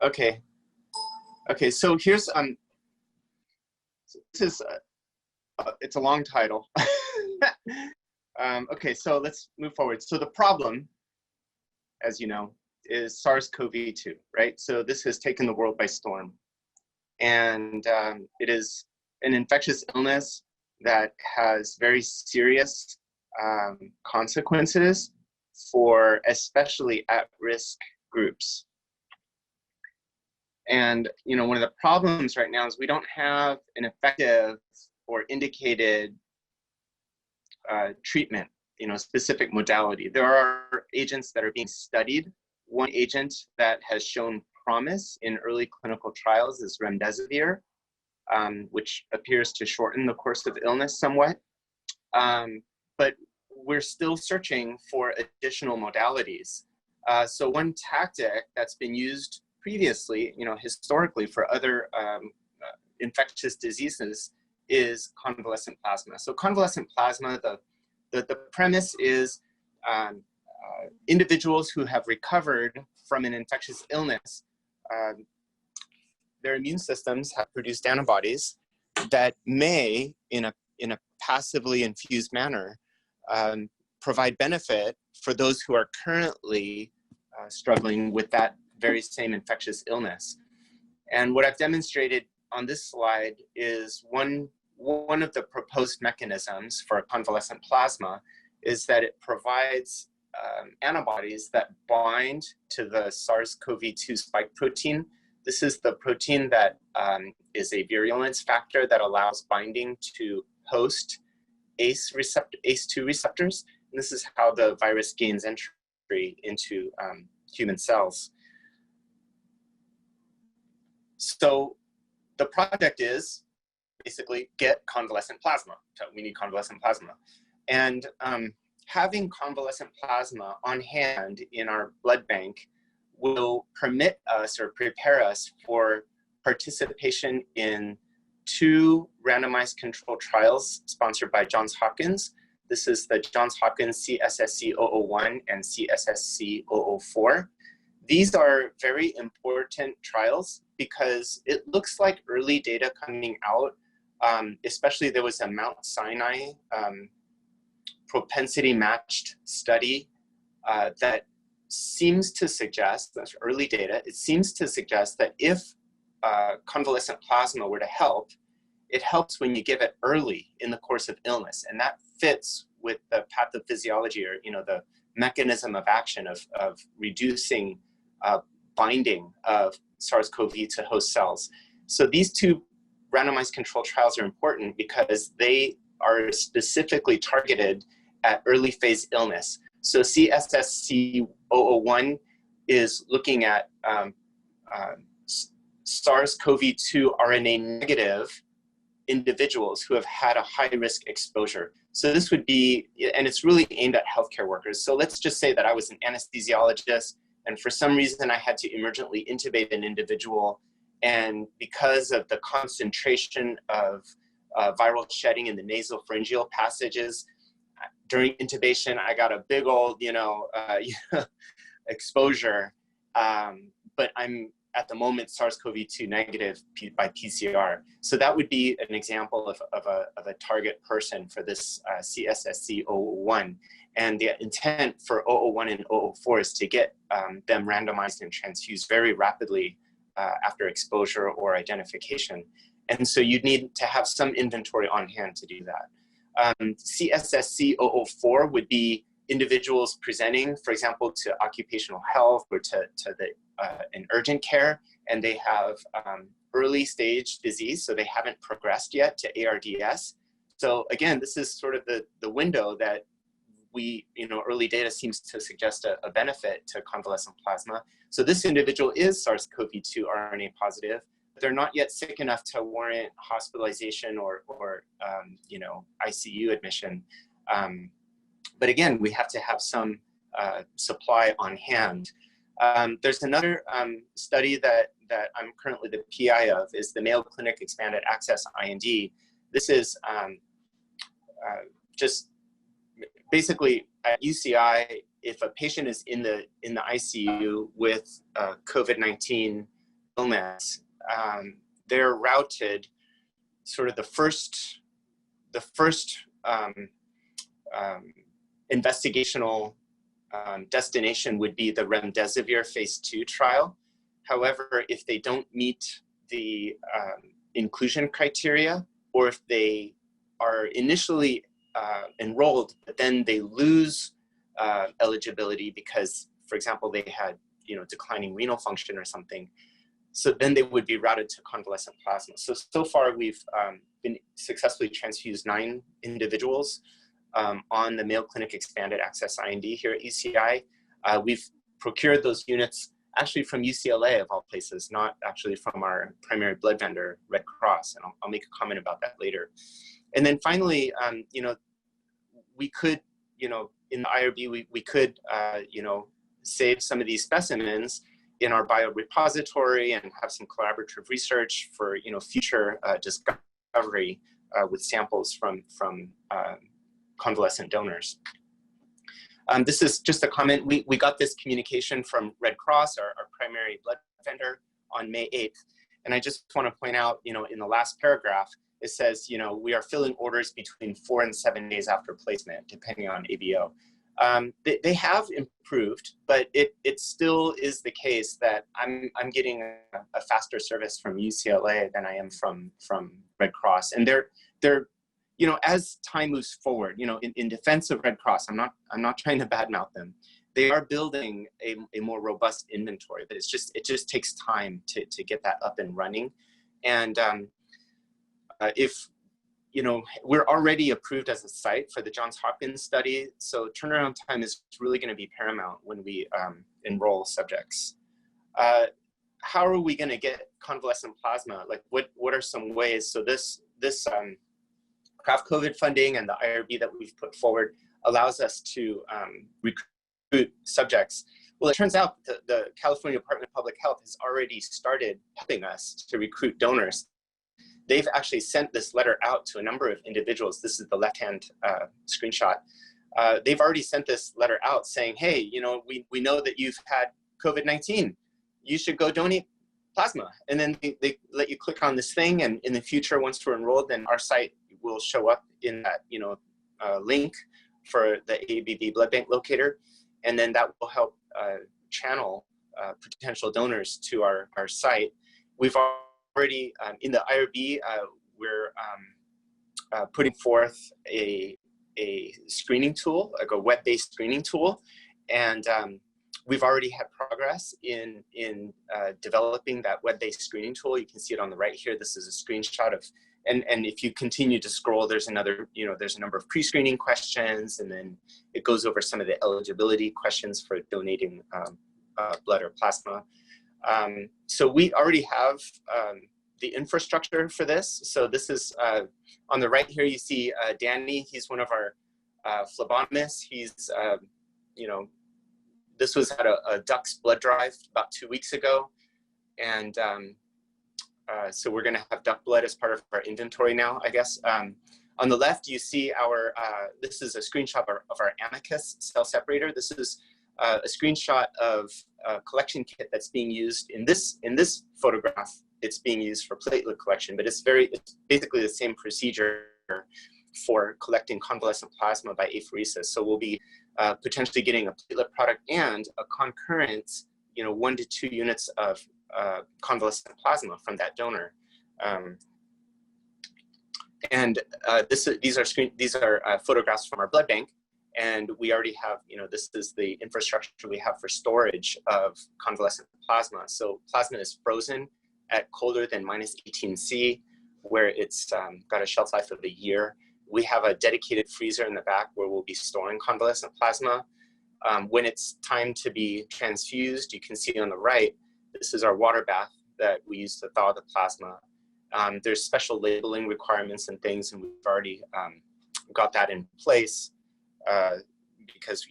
Okay. Okay. So here's this is it's a long title. Okay. So let's move forward. So the problem, as you know, is SARS-CoV-2, right? So this has taken the world by storm, and it is an infectious illness that has very serious consequences for especially at-risk groups. And one of the problems right now is we don't have an effective or indicated treatment, specific modality. There are agents that are being studied. One agent that has shown promise in early clinical trials is remdesivir, which appears to shorten the course of illness somewhat. But we're still searching for additional modalities. So one tactic that's been used previously, historically for other infectious diseases is convalescent plasma. So convalescent plasma, the premise is individuals who have recovered from an infectious illness, their immune systems have produced antibodies that may, in a passively infused manner, provide benefit for those who are currently struggling with that very same infectious illness. And what I've demonstrated on this slide is one of the proposed mechanisms for convalescent plasma is that it provides antibodies that bind to the SARS-CoV-2 spike protein. This is the protein that is a virulence factor that allows binding to host ACE2 receptors. And this is how the virus gains entry into human cells. So the project is basically get convalescent plasma. So we need convalescent plasma. And having convalescent plasma on hand in our blood bank will permit us or prepare us for participation in 2 randomized controlled trials sponsored by Johns Hopkins. This is the Johns Hopkins CSSC-001 and CSSC-004. These are very important trials because it looks like early data coming out, especially there was a Mount Sinai propensity matched study that seems to suggest, that's early data, it seems to suggest that if convalescent plasma were to help, it helps when you give it early in the course of illness. And that fits with the pathophysiology or the mechanism of action of reducing binding of SARS-CoV to host cells. So these 2 randomized controlled trials are important because they are specifically targeted at early phase illness. So CSSC-001 is looking at SARS-CoV-2 RNA negative individuals who have had a high risk exposure. So this would be, and it's really aimed at healthcare workers. So let's just say that I was an anesthesiologist and for some reason I had to emergently intubate an individual, and because of the concentration of viral shedding in the nasopharyngeal passages, during intubation, I got a big old, exposure, but I'm at the moment SARS-CoV-2 negative by PCR. So that would be an example of a target person for this CSSC-001. And the intent for 001 and 004 is to get them randomized and transfused very rapidly after exposure or identification. And so you'd need to have some inventory on hand to do that. CSSC-004 would be individuals presenting, for example, to occupational health or to an urgent care, and they have early stage disease, so they haven't progressed yet to ARDS. So again, this is sort of the window that early data seems to suggest a benefit to convalescent plasma. So this individual is SARS-CoV-2 RNA positive. They're not yet sick enough to warrant hospitalization or ICU admission. But again, we have to have some supply on hand. There's another study that I'm currently the PI of, is the Mayo Clinic Expanded Access IND. This is just basically at UCI, if a patient is in the ICU with COVID-19 illness, they're routed sort of the first investigational destination would be the remdesivir phase 2 trial. However, if they don't meet the inclusion criteria, or if they are initially enrolled, but then they lose eligibility because, for example, they had declining renal function or something, so then they would be routed to convalescent plasma. So far we've been successfully transfused 9 individuals on the Mayo Clinic Expanded Access IND here at UCI. We've procured those units actually from UCLA of all places, not actually from our primary blood vendor, Red Cross, and I'll make a comment about that later. And then finally, we could, in the IRB, we could, save some of these specimens in our biorepository and have some collaborative research for, future discovery with samples from convalescent donors. This is just a comment. We got this communication from Red Cross, our primary blood vendor, on May 8th. And I just want to point out, in the last paragraph, it says, we are filling orders between 4 and 7 days after placement, depending on ABO. They have improved, but it still is the case that I'm getting a faster service from UCLA than I am from Red Cross. And they're as time moves forward, in defense of Red Cross, I'm not trying to badmouth them. They are building a more robust inventory, but it just takes time to get that up and running. And if we're already approved as a site for the Johns Hopkins study, so turnaround time is really going to be paramount when we enroll subjects. How are we going to get convalescent plasma? Like, what are some ways? So this craft COVID funding and the IRB that we've put forward allows us to recruit subjects. Well, it turns out the California Department of Public Health has already started helping us to recruit donors. They've actually sent this letter out to a number of individuals. This is the left-hand screenshot. They've already sent this letter out saying, hey, we know that you've had COVID-19. You should go donate plasma. And then they let you click on this thing, and in the future, once we're enrolled, then our site will show up in that link for the ABB blood bank locator, and then that will help channel potential donors to our site. We've already in the IRB, we're putting forth a screening tool, like a web-based screening tool, and we've already had progress in developing that web-based screening tool. You can see it on the right here. This is a screenshot of, and if you continue to scroll, there's another, there's a number of pre-screening questions, and then it goes over some of the eligibility questions for donating blood or plasma. So we already have the infrastructure for this. So this is, on the right here, you see Danny. He's one of our phlebotomists. He's, this was at a duck's blood drive about 2 weeks ago. And so we're gonna have duck blood as part of our inventory now, I guess. On the left, you see our, this is a screenshot of our Amicus cell separator. This is a screenshot of a collection kit that's being used in this photograph. It's being used for platelet collection, but it's basically the same procedure for collecting convalescent plasma by apheresis. So we'll be potentially getting a platelet product and a concurrent, 1 to 2 units of convalescent plasma from that donor. These are photographs from our blood bank, and we already have, this is the infrastructure we have for storage of convalescent plasma. So plasma is frozen at colder than -18°C, where it's got a shelf life of a year. We have a dedicated freezer in the back where we'll be storing convalescent plasma. When it's time to be transfused, you can see on the right, this is our water bath that we use to thaw the plasma. There's special labeling requirements and things, and we've already got that in place because,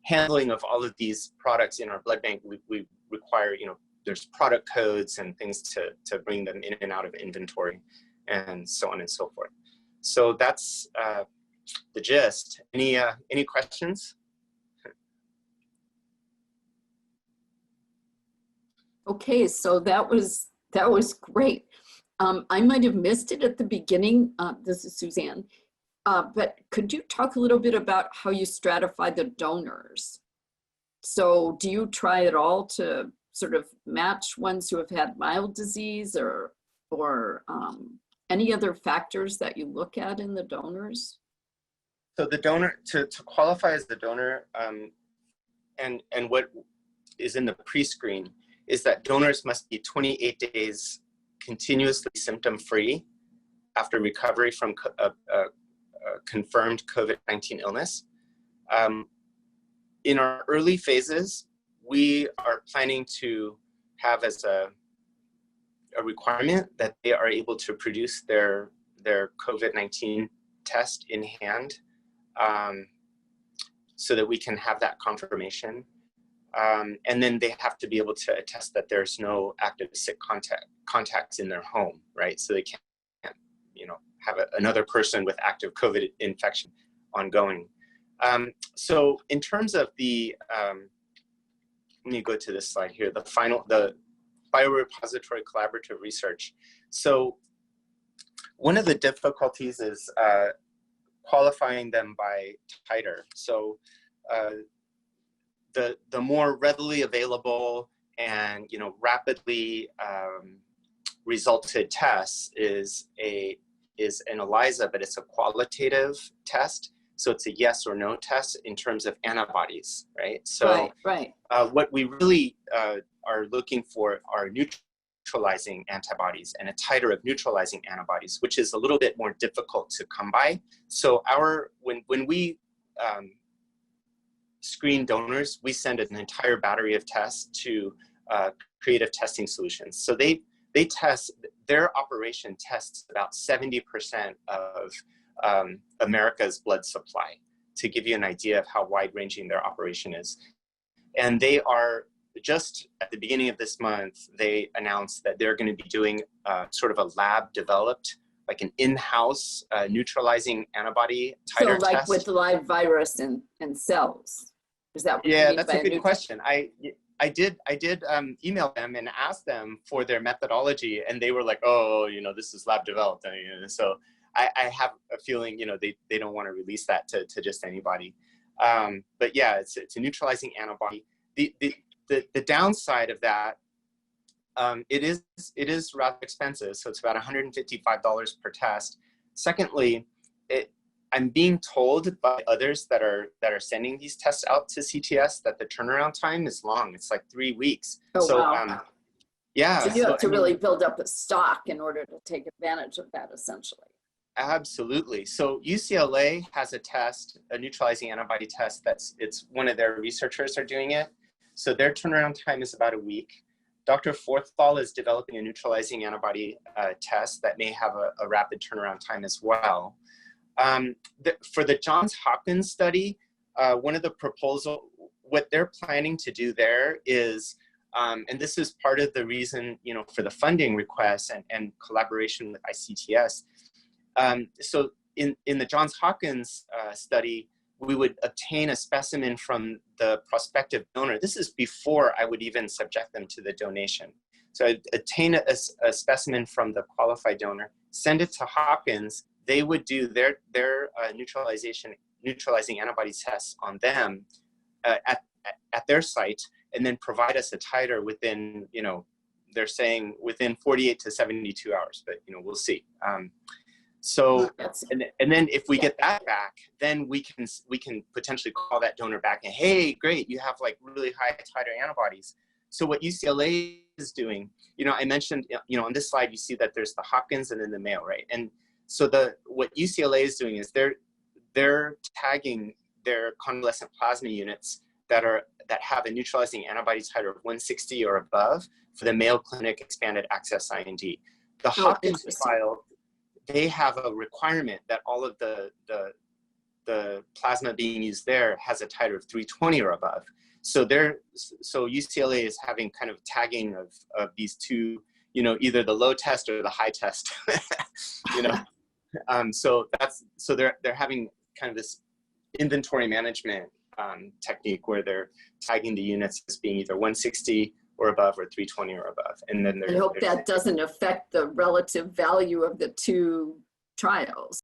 handling of all of these products in our blood bank, we require, there's product codes and things to bring them in and out of inventory, and so on and so forth. So that's the gist. Any questions? Okay, so that was great. I might have missed it at the beginning. This is Suzanne. But could you talk a little bit about how you stratify the donors? So do you try at all to sort of match ones who have had mild disease, or any other factors that you look at in the donors? So the donor, to qualify as the donor, and what is in the pre-screen is that donors must be 28 days continuously symptom-free after recovery from a confirmed COVID-19 illness. In our early phases, we are planning to have as a requirement that they are able to produce their COVID-19 test in hand, so that we can have that confirmation. And then they have to be able to attest that there's no active sick contacts in their home, right? So they can't, have another person with active COVID infection ongoing. So in terms of the, let me go to this slide here, the biorepository collaborative research. So one of the difficulties is qualifying them by titer. So the more readily available and rapidly resulted tests is an ELISA, but it's a qualitative test. So it's a yes or no test in terms of antibodies, right? So right. What we really are looking for are neutralizing antibodies and a titer of neutralizing antibodies, which is a little bit more difficult to come by. So when we screen donors, we send an entire battery of tests to Creative Testing Solutions. So their operation tests about 70% of America's blood supply, to give you an idea of how wide-ranging their operation is. And they are, just at the beginning of this month, they announced that they're going to be doing sort of a lab-developed, like an in-house neutralizing antibody titer test. So like with live virus and cells? Is that what you mean? That's a good question. I did email them and ask them for their methodology, and they were like, oh, this is lab developed. So I have a feeling, they don't want to release that to just anybody. But yeah, it's a neutralizing antibody. The downside of that, it is rather expensive. So it's about $155 per test. Secondly, I'm being told by others that are sending these tests out to CTS that the turnaround time is long. It's like 3 weeks. Oh, so, wow. Yeah. So you have to really build up a stock in order to take advantage of that, essentially. Absolutely. So UCLA has a test, a neutralizing antibody test, it's one of their researchers are doing it. So their turnaround time is about a week. Dr. Forthall is developing a neutralizing antibody test that may have a rapid turnaround time as well. For the Johns Hopkins study, one of the what they're planning to do there is, and this is part of the reason, for the funding requests and collaboration with ICTS. So in the Johns Hopkins study, we would obtain a specimen from the prospective donor. This is before I would even subject them to the donation. So I'd obtain a specimen from the qualified donor, send it to Hopkins. They would do their neutralizing antibody tests on them at their site, and then provide us a titer within, they're saying within 48 to 72 hours, but we'll see. So, and then if we get that back, then we can potentially call that donor back and, hey, great, you have like really high titer antibodies. So what UCLA is doing, I mentioned, on this slide, you see that there's the Hopkins and then the Mayo, right? And so what UCLA is doing is they're tagging their convalescent plasma units that have a neutralizing antibody titer of 160 or above for the Mayo Clinic expanded access IND. The Hopkins file, they have a requirement that all of the plasma being used there has a titer of 320 or above. So UCLA is having kind of tagging of these two, either the low test or the high test, So they're having kind of this inventory management technique where they're tagging the units as being either 160 or above or 320 or above. And then I hope that doesn't affect the relative value of the two trials.